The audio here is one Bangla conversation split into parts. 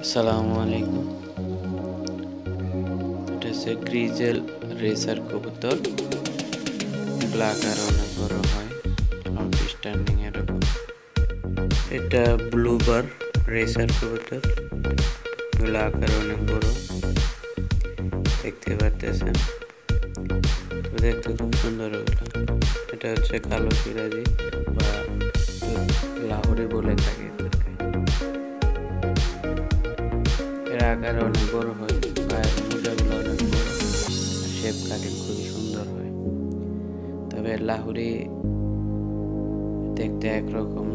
আসসালামু আলাইকুম। এটা হচ্ছে গ্রিজেল রেসার কবুতর। এগুলো আকার অনেক বড় হয়, আউটস্ট্যান্ডিং এরকম। এটা ব্লুবার রেসার কবুতর। এগুলো আকার অনেক বড়, দেখতে পারতেছেন। তো দেখতে খুব সুন্দর ওগুলো। এটা হচ্ছে কালো সিরাজি বা লাহোরি বলে থাকে। এর আকার অনেক বড় হয়, পায়ের মোজাগুলো অনেক বড়, শেপ কাটিং খুবই সুন্দর হয়। তবে লাহোরি দেখতে একরকম,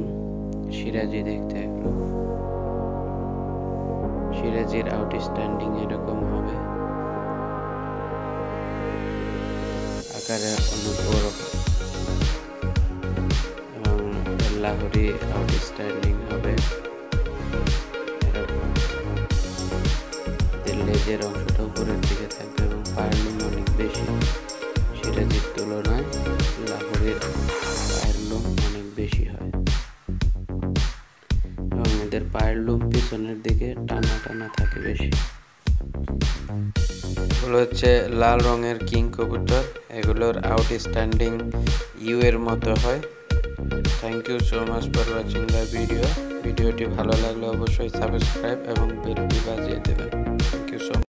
সিরাজি দেখতে একরকম। সিরাজির আউটস্ট্যান্ডিং এরকম হবে, আকারে অনেক বড় হয়, এবং লাহোরি আউটস্ট্যান্ডিং হবে এরকম। লেজের অংশটা উপরের দিকে থাকবে এবং পায়ের লোম অনেক বেশি। সিরাজির তুলনায় লাহোরির পায়ের লোম অনেক বেশি হয় এবং এদের পায়ের লোম পিছনের দিকে টানা টানা থাকে বেশি। এগুলো হচ্ছে লাল রঙের কিং কবুতর। এগুলোর আউটস্ট্যান্ডিং ইউ এর মতো হয়। Thank you so much for watching the video. ভিডিওটি ভালো লাগলে অবশ্যই সাবস্ক্রাইব এবং বেলটি বাজিয়ে দেবেন। Thank you so much.